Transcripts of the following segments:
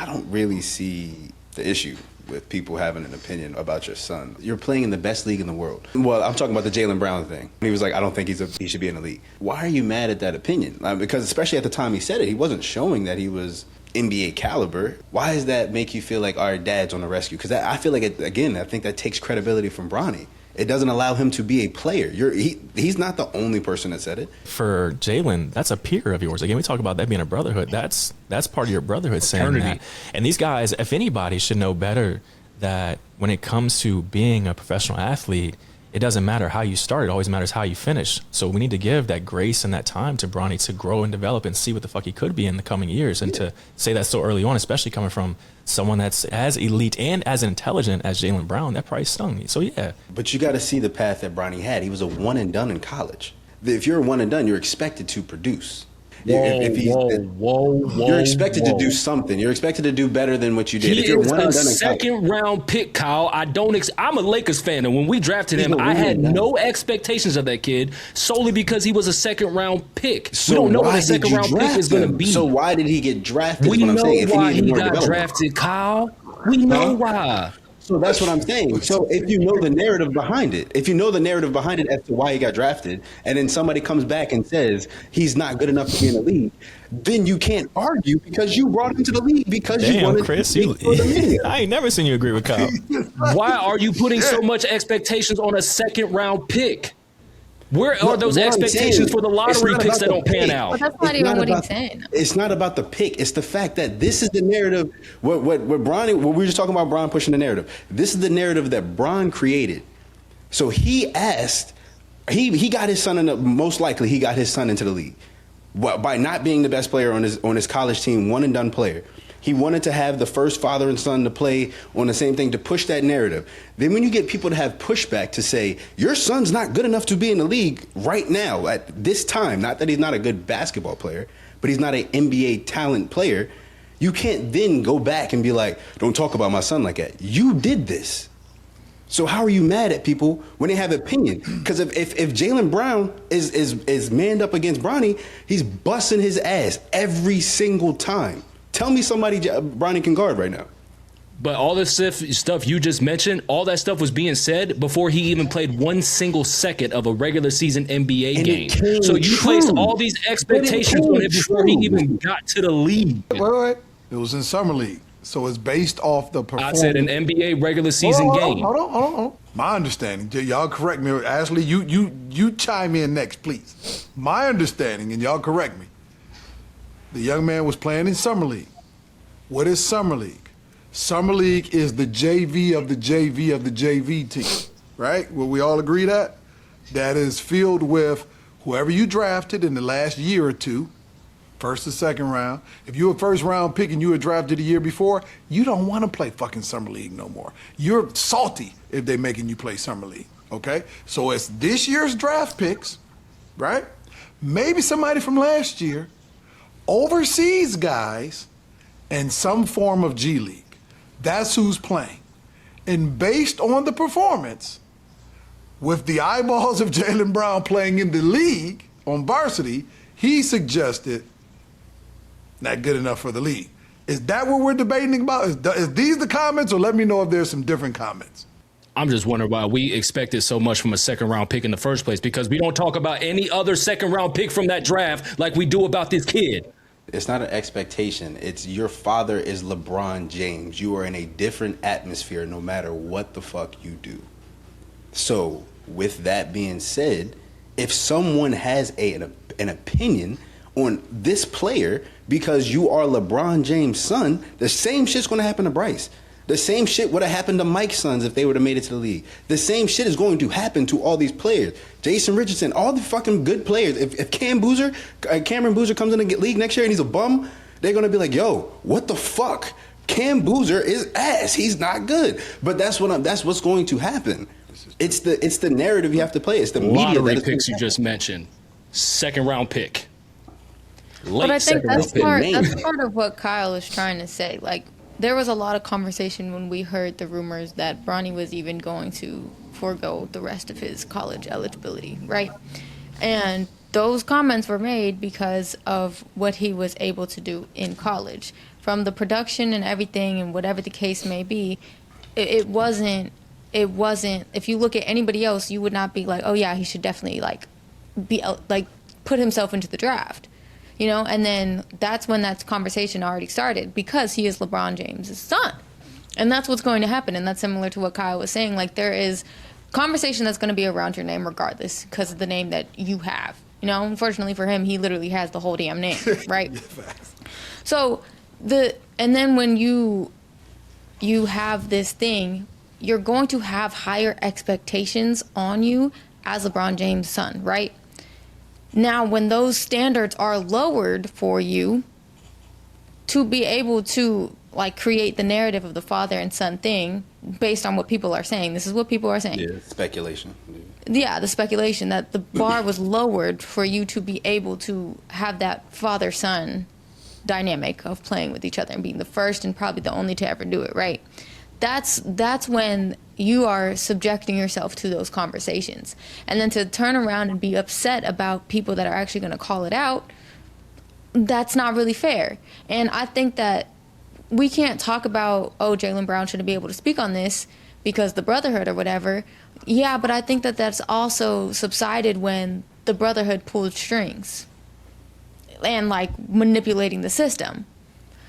I don't really see the issue with people having an opinion about your son. You're playing in the best league in the world. Well, I'm talking about the Jaylen Brown thing. He was like, I don't think he should be in the league. Why are you mad at that opinion? Because especially at the time he said it, he wasn't showing that he was NBA caliber. Why does that make you feel like our dad's on the rescue? Because I feel like, I think that takes credibility from Bronny. It doesn't allow him to be a player. He's not the only person that said it. For Jaylen, that's a peer of yours. Again, we talk about that being a brotherhood. That's part of your brotherhood saying that. And these guys, if anybody, should know better that when it comes to being a professional athlete, it doesn't matter how you start. It always matters how you finish. So we need to give that grace and that time to Bronny to grow and develop and see what the fuck he could be in the coming years. And to say that so early on, especially coming from someone that's as elite and as intelligent as Jaylen Brown, that probably stung me. So, yeah. But you got to see the path that Bronny had. He was a one and done in college. If you're a one and done, you're expected to produce. You're expected to do something. You're expected to do better than what you did. If you're one and done, second round pick, Kyle. I'm a Lakers fan, and when we drafted him, I had no expectations of that kid solely because he was a second round pick. So we don't know what a second round pick is going to be. So why did he get drafted? We know why he got drafted, Kyle. We know why. So that's what I'm saying. So if you know the narrative behind it, as to why he got drafted, and then somebody comes back and says he's not good enough to be in the league, then you can't argue because you brought him to the league because you wanted Chris, to be I ain't never seen you agree with Kyle. Why are you putting so much expectations on a second round pick? Where are those expectations for the lottery picks that don't pan out? Well, that's not even what he's saying. It's not about the pick. It's the fact that this is the narrative. What we were just talking about Bron pushing the narrative. This is the narrative that Bron created. So he asked, he got his son most likely he got his son into the league. By not being the best player on his college team, one and done player. He wanted to have the first father and son to play on the same thing to push that narrative. Then when you get people to have pushback to say, your son's not good enough to be in the league right now at this time, not that he's not a good basketball player, but he's not an NBA talent player, you can't then go back and be like, don't talk about my son like that. You did this. So how are you mad at people when they have opinion? Because if Jaylen Brown is manned up against Bronny, he's busting his ass every single time. Tell me somebody Bronny can guard right now. But all this stuff you just mentioned, all that stuff was being said before he even played one single second of a regular season NBA game. So you placed all these expectations on him before he even got to the league. Wait. It was in summer league. So it's based off the performance. I said an NBA regular season game. Hold on. My understanding, y'all correct me. Ashley, you chime in next, please. My understanding, and y'all correct me, the young man was playing in summer league. What is summer league? Summer league is the JV of the JV of the JV team, right? Will we all agree that? That is filled with whoever you drafted in the last year or two, first or second round. If you're a first round pick and you were drafted a year before, you don't want to play fucking summer league no more. You're salty if they're making you play summer league, okay? So it's this year's draft picks, right? Maybe somebody from last year, overseas guys, and some form of G League. That's who's playing. And based on the performance, with the eyeballs of Jaylen Brown playing in the league on varsity, he suggested not good enough for the league. Is that what we're debating about? Is these the comments, or let me know if there's some different comments? I'm just wondering why we expected so much from a second round pick in the first place, because we don't talk about any other second round pick from that draft like we do about this kid. It's not an expectation. It's your father is LeBron James. You are in a different atmosphere no matter what the fuck you do. So with that being said, if someone has an opinion on this player because you are LeBron James' son, the same shit's going to happen to Bryce. The same shit would have happened to Mike's sons if they would have made it to the league. The same shit is going to happen to all these players. Jason Richardson, all the fucking good players. If Cameron Boozer comes in the league next year and he's a bum, they're going to be like, yo, what the fuck? Cam Boozer is ass. He's not good. But that's what's going to happen. It's the narrative you have to play. It's the media. Lottery picks you just mentioned. Second round pick. But I think that's part of what Kyle is trying to say. Like, there was a lot of conversation when we heard the rumors that Bronny was even going to forego the rest of his college eligibility, right? And those comments were made because of what he was able to do in college. from the production and everything and whatever the case may be, it wasn't, if you look at anybody else, you would not be like, oh yeah, he should definitely like be like put himself into the draft, you know? And then that's when that conversation already started, because he is LeBron James' son. And that's what's going to happen. And that's similar to what Kyle was saying. Like, there is conversation that's going to be around your name regardless, because of the name that you have. You know, unfortunately for him, he literally has the whole damn name, right? So and then when you have this thing, you're going to have higher expectations on you as LeBron James' son, right? Now, when those standards are lowered for you to be able to like create the narrative of the father and son thing based on what people are saying. This is what people are saying. Yeah, speculation. Yeah, the speculation that the bar was lowered for you to be able to have that father-son dynamic of playing with each other and being the first and probably the only to ever do it, right? That's when you are subjecting yourself to those conversations. And then to turn around and be upset about people that are actually going to call it out, that's not really fair. And I think that we can't talk about, oh, Jaylen Brown shouldn't be able to speak on this because the Brotherhood or whatever. Yeah, but I think that that's also subsided when the Brotherhood pulled strings and like manipulating the system.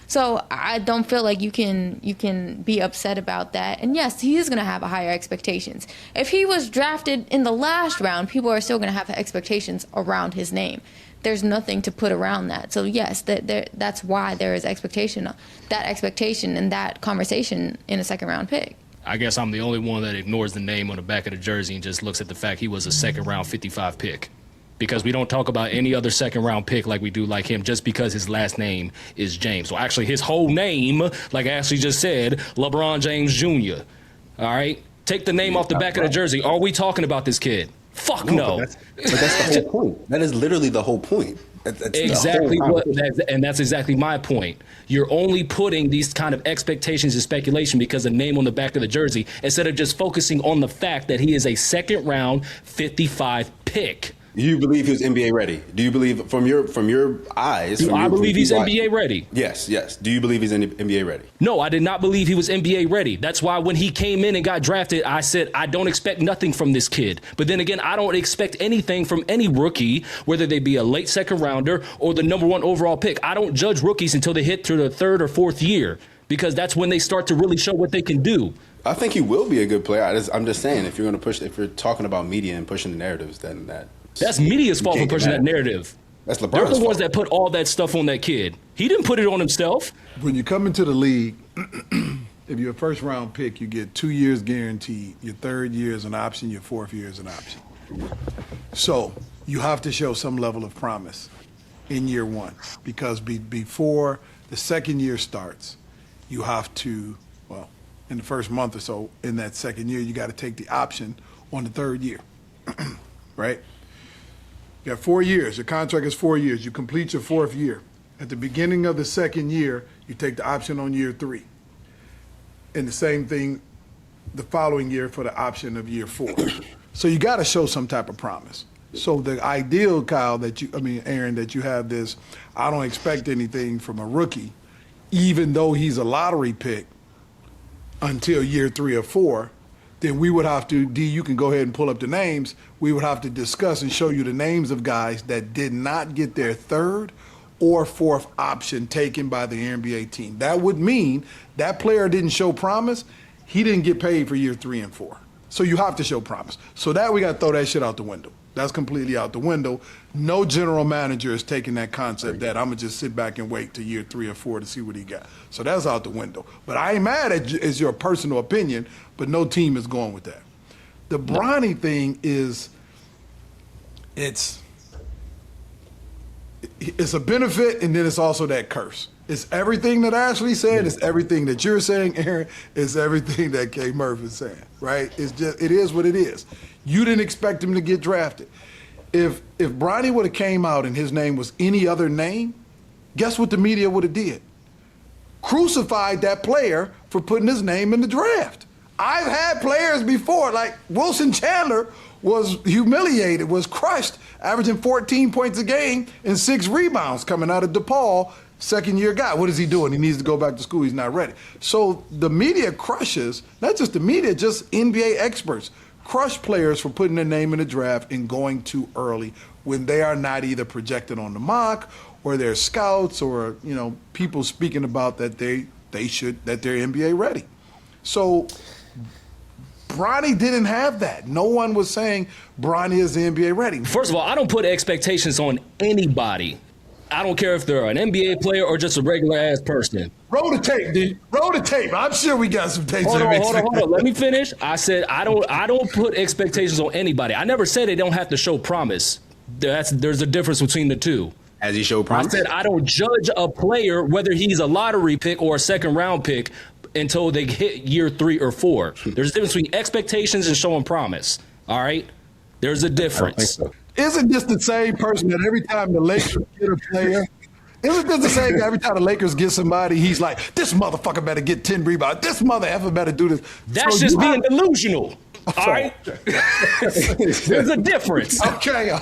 So I don't feel like you can be upset about that. And yes, he is going to have a higher expectations. If he was drafted in the last round, people are still going to have expectations around his name. There's nothing to put around that. So yes, that's why there is expectation and that conversation in a second round pick. I guess I'm the only one that ignores the name on the back of the jersey and just looks at the fact he was a second round 55 pick. Because we don't talk about any other second round pick like we do like him just because his last name is James. So actually his whole name, like Ashley just said, LeBron James Jr. All right? Take the name off the back of the jersey. Are we talking about this kid? Fuck no. But that's the whole point. That is literally the whole point. That's exactly and that's exactly my point. You're only putting these kind of expectations and speculation because of the name on the back of the jersey instead of just focusing on the fact that he is a second round 55 pick. Do you believe he was NBA ready? Do you believe from your eyes? I believe he's NBA ready. Yes. Do you believe he's NBA ready? No, I did not believe he was NBA ready. That's why when he came in and got drafted, I said, I don't expect nothing from this kid. But then again, I don't expect anything from any rookie, whether they be a late second rounder or the number one overall pick. I don't judge rookies until they hit through the third or fourth year, because that's when they start to really show what they can do. I think he will be a good player. I'm just saying, if you're talking about media and pushing the narratives, then that's media's fault for pushing that narrative. That's LeBron's fault. They're the ones that put all that stuff on that kid. He didn't put it on himself. When you come into the league, if you're a first round pick, you get 2 years guaranteed. Your third year is an option. Your fourth year is an option. So you have to show some level of promise in year one, because before the second year starts, you have to, well, in the first month or so, in that second year, you got to take the option on the third year, right? You have 4 years. Your contract is 4 years. You complete your fourth year. At the beginning of the second year, you take the option on year 3. And the same thing the following year for the option of year 4. So you got to show some type of promise. So the ideal, Kyle, Aaron, that you have this, I don't expect anything from a rookie, even though he's a lottery pick until year 3 or 4, then we would have to, D, you can go ahead and pull up the names. We would have to discuss and show you the names of guys that did not get their third or fourth option taken by the NBA team. That would mean that player didn't show promise. He didn't get paid for year 3 and 4. So you have to show promise. So that we got to throw that shit out the window. That's completely out the window. No general manager is taking that concept that I'm going to just sit back and wait till year 3 or 4 to see what he got. So that's out the window. But I ain't mad at it's your personal opinion, but no team is going with that. The Bronny thing is, it's a benefit, and then it's also that curse. It's everything that Ashley said. It's everything that you're saying, Aaron. It's everything that K. Murphy's saying, right? It is what it is. You didn't expect him to get drafted. If Bronny would have came out and his name was any other name, guess what the media would have did? Crucified that player for putting his name in the draft. I've had players before, like Wilson Chandler was humiliated, was crushed, averaging 14 points a game and 6 rebounds coming out of DePaul Second-year guy. What is he doing? He needs to go back to school. He's not ready. So the media crushes, not just the media, just NBA experts, crush players for putting their name in the draft and going too early when they are not either projected on the mock or they're scouts or, people speaking about that they're NBA ready. So Bronny didn't have that. No one was saying Bronny is NBA ready. First of all, I don't put expectations on anybody. I don't care if they're an NBA player or just a regular ass person. Roll the tape, dude. Roll the tape. I'm sure we got some tapes. Hold on. Let me finish. I said I don't put expectations on anybody. I never said they don't have to show promise. There's a difference between the two. As he showed promise? I said I don't judge a player whether he's a lottery pick or a second round pick until they hit year 3 or 4. There's a difference between expectations and showing promise. All right? There's a difference. Isn't this the same person that every time the Lakers get a player, isn't this the same guy every time the Lakers get somebody, he's like, this motherfucker better get 10 rebounds. This mother effer better do this. That's just being delusional. All right? There's a difference. Okay.